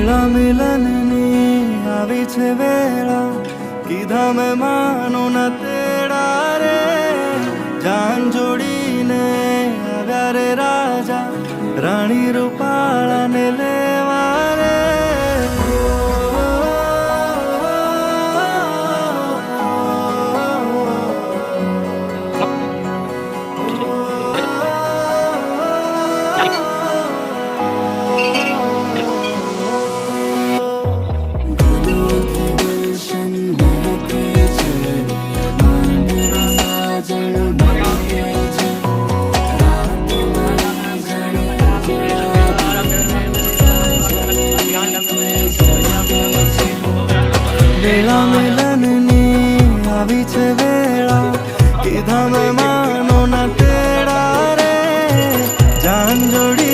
વેળા મિલનની આવી છે વેળા, કીધા મેં માનો ના તેડા રે. જાન જોડીને આવ્યા રે રાજા, રાણી રૂપાળાને લેવા રે. વેળા મિલનની આવી છે વેળા, કીધા મેં માનો ના તેડા રે. જાન જોડી